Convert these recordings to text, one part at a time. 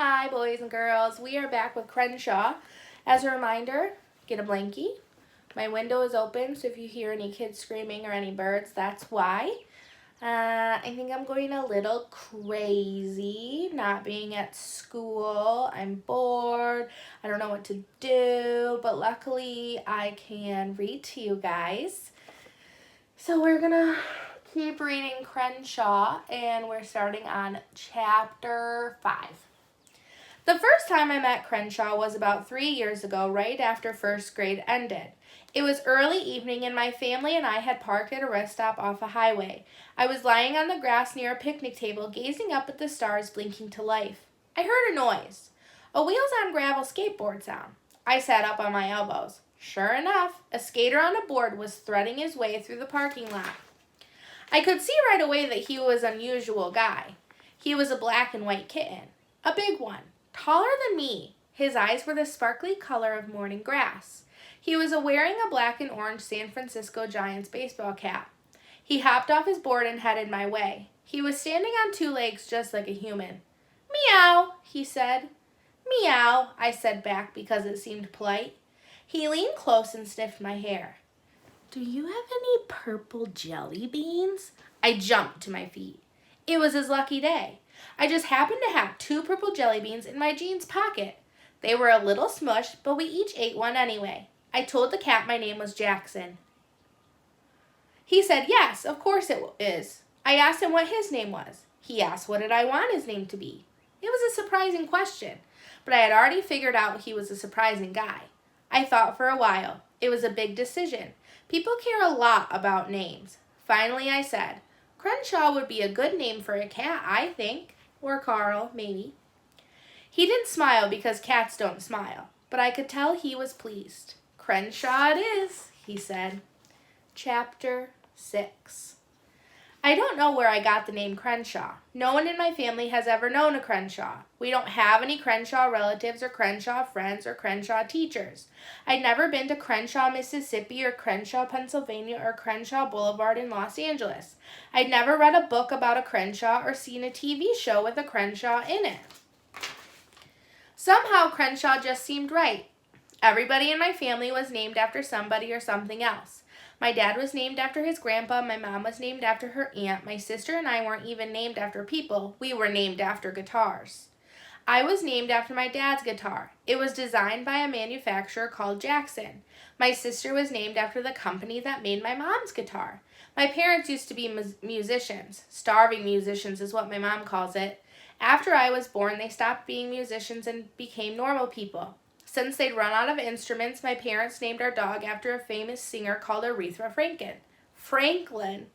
Hi, boys and girls. We are back with Crenshaw. As a reminder, get a blankie. My window is open, so if you hear any kids screaming or any birds, that's why. I think I'm going a little crazy not being at school. I'm bored. I don't know what to do, but luckily I can read to you guys. So we're going to keep reading Crenshaw, and we're starting on chapter 5. The first time I met Crenshaw was about 3 years ago, right after first grade ended. It was early evening, and my family and I had parked at a rest stop off a highway. I was lying on the grass near a picnic table, gazing up at the stars blinking to life. I heard a noise, a wheels-on-gravel skateboard sound. I sat up on my elbows. Sure enough, a skater on a board was threading his way through the parking lot. I could see right away that he was an unusual guy. He was a black and white kitten, a big one. Taller than me. His eyes were the sparkly color of morning grass. He was wearing a black and orange San Francisco Giants baseball cap. He hopped off his board and headed my way. He was standing on 2 legs just like a human. Meow, he said. Meow, I said back because it seemed polite. He leaned close and sniffed my hair. Do you have any purple jelly beans? I jumped to my feet. It was his lucky day. I just happened to have 2 purple jelly beans in my jeans pocket. They were a little smushed, but we each ate one anyway. I told the cat my name was Jackson. He said, yes, of course it is. I asked him what his name was. He asked what did I want his name to be. It was a surprising question, but I had already figured out he was a surprising guy. I thought for a while. It was a big decision. People care a lot about names. Finally, I said, Crenshaw would be a good name for a cat, I think. Or Carl, maybe. He didn't smile because cats don't smile, but I could tell he was pleased. Crenshaw it is, he said. Chapter 6. I don't know where I got the name Crenshaw. No one in my family has ever known a Crenshaw. We don't have any Crenshaw relatives or Crenshaw friends or Crenshaw teachers. I'd never been to Crenshaw, Mississippi or Crenshaw, Pennsylvania or Crenshaw Boulevard in Los Angeles. I'd never read a book about a Crenshaw or seen a TV show with a Crenshaw in it. Somehow Crenshaw just seemed right. Everybody in my family was named after somebody or something else. My dad was named after his grandpa, my mom was named after her aunt, my sister and I weren't even named after people, we were named after guitars. I was named after my dad's guitar. It was designed by a manufacturer called Jackson. My sister was named after the company that made my mom's guitar. My parents used to be musicians. Starving musicians is what my mom calls it. After I was born, they stopped being musicians and became normal people. Since they'd run out of instruments, my parents named our dog after a famous singer called Aretha Franklin.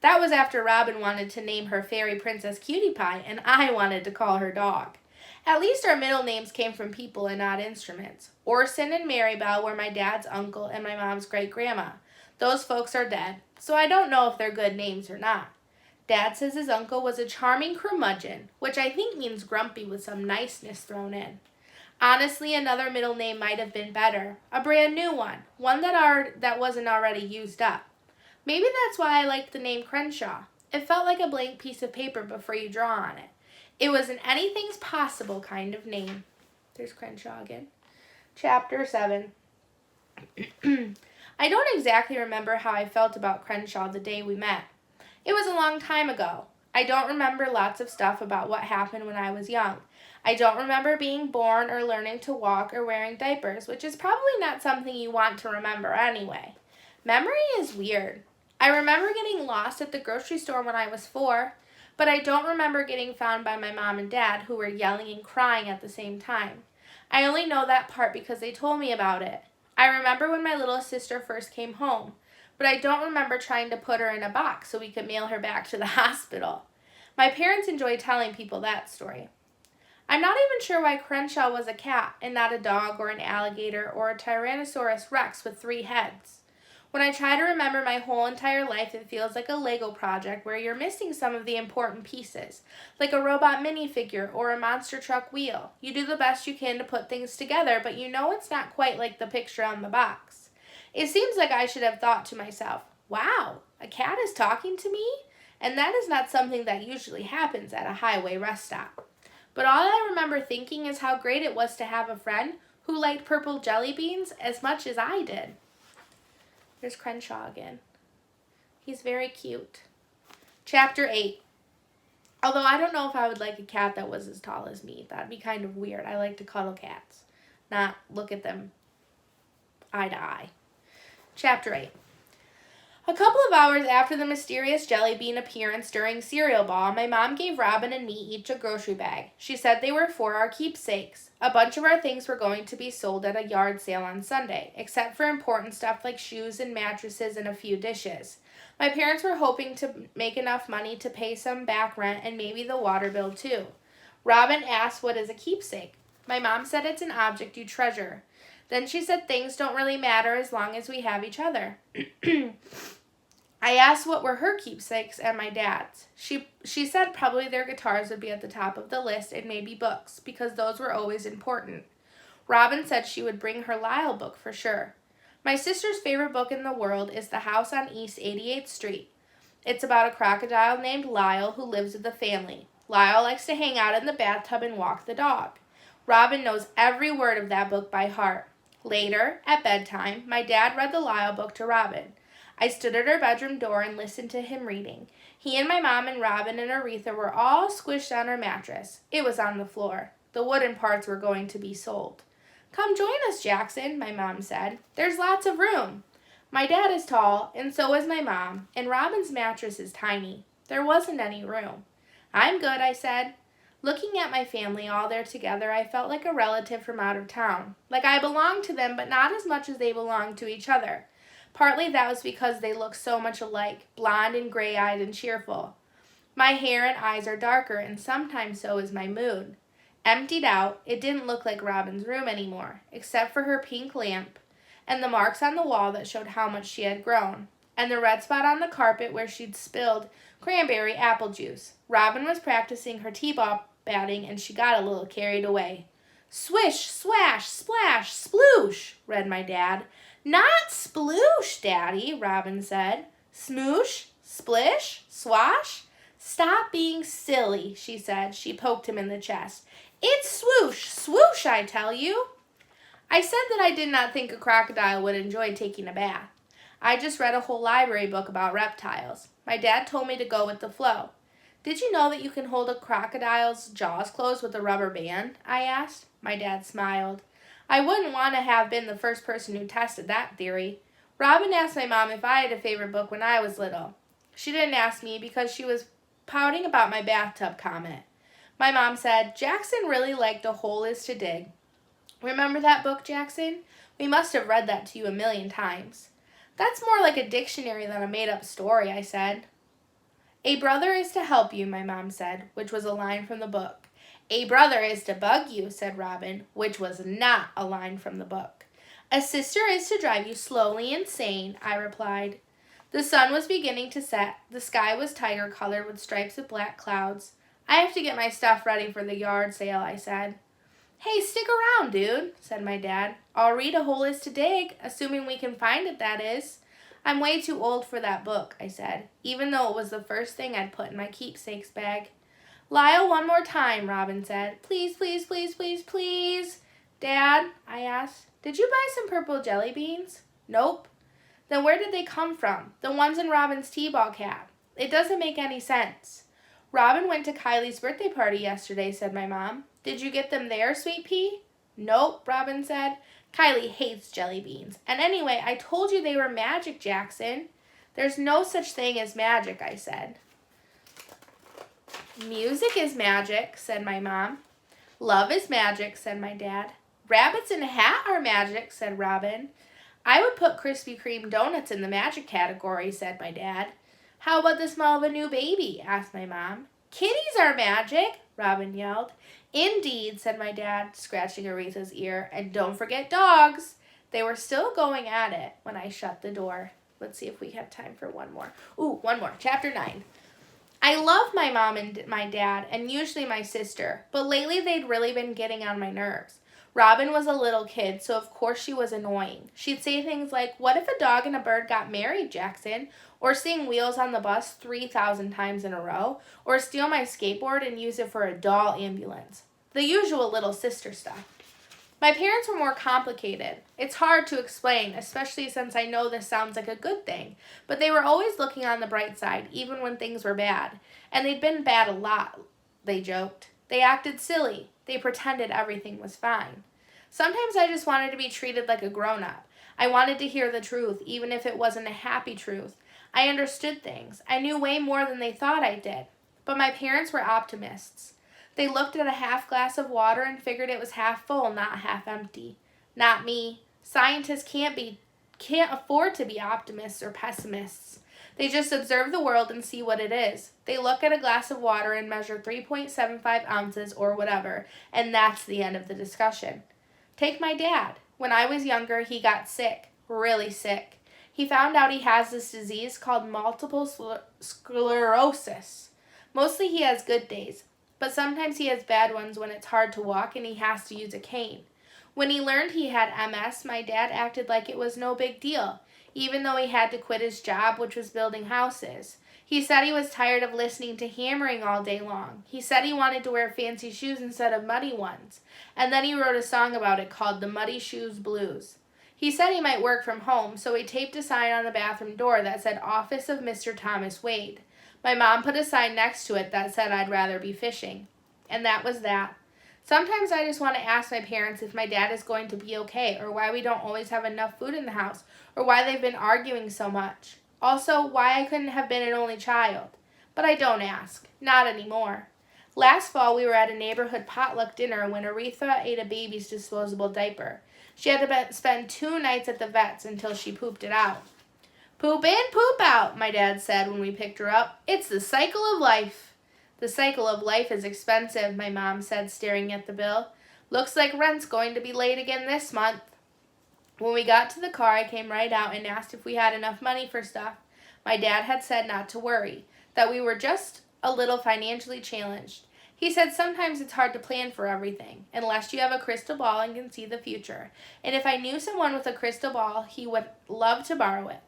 That was after Robin wanted to name her fairy princess Cutie Pie, and I wanted to call her dog. At least our middle names came from people and not instruments. Orson and Marybelle were my dad's uncle and my mom's great-grandma. Those folks are dead, so I don't know if they're good names or not. Dad says his uncle was a charming curmudgeon, which I think means grumpy with some niceness thrown in. Honestly, another middle name might have been better. A brand new one that wasn't already used up. Maybe that's why I liked the name Crenshaw. It felt like a blank piece of paper before you draw on it. It was an anything's possible kind of name. There's Crenshaw again. Chapter 7. I don't exactly remember how I felt about Crenshaw the day we met. It was a long time ago. I don't remember lots of stuff about what happened when I was young. I don't remember being born or learning to walk or wearing diapers, which is probably not something you want to remember anyway. Memory is weird. I remember getting lost at the grocery store when I was 4, but I don't remember getting found by my mom and dad, who were yelling and crying at the same time. I only know that part because they told me about it. I remember when my little sister first came home, but I don't remember trying to put her in a box so we could mail her back to the hospital. My parents enjoy telling people that story. I'm not even sure why Crenshaw was a cat and not a dog or an alligator or a Tyrannosaurus Rex with 3 heads. When I try to remember my whole entire life, it feels like a Lego project where you're missing some of the important pieces, like a robot minifigure or a monster truck wheel. You do the best you can to put things together, but you know it's not quite like the picture on the box. It seems like I should have thought to myself, wow, a cat is talking to me? And that is not something that usually happens at a highway rest stop. But all I remember thinking is how great it was to have a friend who liked purple jelly beans as much as I did. There's Crenshaw again. He's very cute. Chapter 8. Although I don't know if I would like a cat that was as tall as me. That'd be kind of weird. I like to cuddle cats, not look at them eye to eye. Chapter 8. A couple of hours after the mysterious jelly bean appearance during cereal ball, my mom gave Robin and me each a grocery bag. She said they were for our keepsakes. A bunch of our things were going to be sold at a yard sale on Sunday, except for important stuff like shoes and mattresses and a few dishes. My parents were hoping to make enough money to pay some back rent and maybe the water bill too. Robin asked, "What is a keepsake?" My mom said it's an object you treasure. Then she said things don't really matter as long as we have each other. I asked what were her keepsakes and my dad's. She said probably their guitars would be at the top of the list and maybe books, because those were always important. Robin said she would bring her Lyle book for sure. My sister's favorite book in the world is The House on East 88th Street. It's about a crocodile named Lyle who lives with the family. Lyle likes to hang out in the bathtub and walk the dog. Robin knows every word of that book by heart. Later, at bedtime, my dad read the Lyle book to Robin. I stood at her bedroom door and listened to him reading. He and my mom and Robin and Aretha were all squished on her mattress. It was on the floor. The wooden parts were going to be sold. "Come join us, Jackson," my mom said. "There's lots of room." My dad is tall, and so is my mom, and Robin's mattress is tiny. There wasn't any room. "I'm good," I said. Looking at my family all there together, I felt like a relative from out of town. Like I belonged to them, but not as much as they belonged to each other. Partly that was because they look so much alike, blonde and gray-eyed and cheerful. My hair and eyes are darker, and sometimes so is my mood. Emptied out, it didn't look like Robin's room anymore, except for her pink lamp, and the marks on the wall that showed how much she had grown, and the red spot on the carpet where she'd spilled cranberry apple juice. Robin was practicing her t-ball batting, and she got a little carried away. "Swish, swash, splash, sploosh," read my dad. "Not sploosh, Daddy," Robin said. "Smoosh, splish, swash?" "Stop being silly," she said. She poked him in the chest. "It's swoosh, swoosh, I tell you." I said that I did not think a crocodile would enjoy taking a bath. I just read a whole library book about reptiles. My dad told me to go with the flow. "Did you know that you can hold a crocodile's jaws closed with a rubber band?" I asked. My dad smiled. I wouldn't want to have been the first person who tested that theory. Robin asked my mom if I had a favorite book when I was little. She didn't ask me because she was pouting about my bathtub comment. My mom said, "Jackson really liked A Hole is to Dig." "Remember that book, Jackson? We must have read that to you a million times." "That's more like a dictionary than a made-up story," I said. "A brother is to help you," my mom said, which was a line from the book. "A brother is to bug you," said Robin, which was not a line from the book. "A sister is to drive you slowly insane," I replied. The sun was beginning to set. The sky was tiger-colored with stripes of black clouds. "I have to get my stuff ready for the yard sale," I said. "Hey, stick around, dude," said my dad. "I'll read A Hole is to Dig, assuming we can find it, that is." "I'm way too old for that book," I said, even though it was the first thing I'd put in my keepsakes bag. "Lyle, one more time," Robin said. "Please, please, please, please, please." "Dad," I asked, "did you buy some purple jelly beans?" "Nope." "Then where did they come from? The ones in Robin's t-ball cap. It doesn't make any sense." "Robin went to Kylie's birthday party yesterday," said my mom. "Did you get them there, Sweet Pea?" "Nope," Robin said. "Kylie hates jelly beans. And anyway, I told you they were magic, Jackson." "There's no such thing as magic," I said. "Music is magic," said my mom. "Love is magic," said my dad. "Rabbits in a hat are magic," said Robin. "I would put Krispy Kreme donuts in the magic category," said my dad. "How about the smell of a new baby?" asked my mom. "Kitties are magic," Robin yelled. "Indeed," said my dad, scratching Aretha's ear. "And don't forget dogs." They were still going at it when I shut the door. Let's see if we have time for one more. One more. Chapter 9. I love my mom and my dad, and usually my sister, but lately they'd really been getting on my nerves. Robin was a little kid, so of course she was annoying. She'd say things like, "What if a dog and a bird got married, Jackson?" Or sing Wheels on the Bus 3,000 times in a row, or steal my skateboard and use it for a doll ambulance. The usual little sister stuff. My parents were more complicated. It's hard to explain, especially since I know this sounds like a good thing, but they were always looking on the bright side, even when things were bad. And they'd been bad a lot, they joked. They acted silly. They pretended everything was fine. Sometimes I just wanted to be treated like a grown-up. I wanted to hear the truth, even if it wasn't a happy truth. I understood things. I knew way more than they thought I did. But my parents were optimists. They looked at a half glass of water and figured it was half full, not half empty. Not me. Scientists can't afford to be optimists or pessimists. They just observe the world and see what it is. They look at a glass of water and measure 3.75 ounces or whatever, and that's the end of the discussion. Take my dad. When I was younger, he got sick, really sick. He found out he has this disease called multiple sclerosis. Mostly he has good days, but sometimes he has bad ones when it's hard to walk and he has to use a cane. When he learned he had MS, my dad acted like it was no big deal, even though he had to quit his job, which was building houses. He said he was tired of listening to hammering all day long. He said he wanted to wear fancy shoes instead of muddy ones. And then he wrote a song about it called The Muddy Shoes Blues. He said he might work from home, so he taped a sign on the bathroom door that said Office of Mr. Thomas Wade. My mom put a sign next to it that said I'd rather be fishing. And that was that. Sometimes I just want to ask my parents if my dad is going to be okay, or why we don't always have enough food in the house, or why they've been arguing so much. Also, why I couldn't have been an only child. But I don't ask. Not anymore. Last fall, we were at a neighborhood potluck dinner when Aretha ate a baby's disposable diaper. She had to spend 2 nights at the vet's until she pooped it out. Poop in, poop out, my dad said when we picked her up. It's the cycle of life. The cycle of life is expensive, my mom said, staring at the bill. Looks like rent's going to be late again this month. When we got to the car, I came right out and asked if we had enough money for stuff. My dad had said not to worry, that we were just a little financially challenged. He said sometimes it's hard to plan for everything, unless you have a crystal ball and can see the future. And if I knew someone with a crystal ball, he would love to borrow it.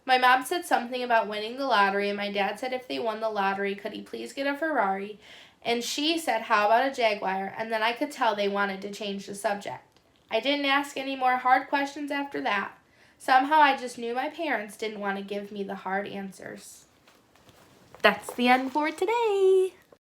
My mom said something about winning the lottery, and my dad said if they won the lottery, could he please get a Ferrari? And she said, how about a Jaguar? And then I could tell they wanted to change the subject. I didn't ask any more hard questions after that. Somehow I just knew my parents didn't want to give me the hard answers. That's the end for today.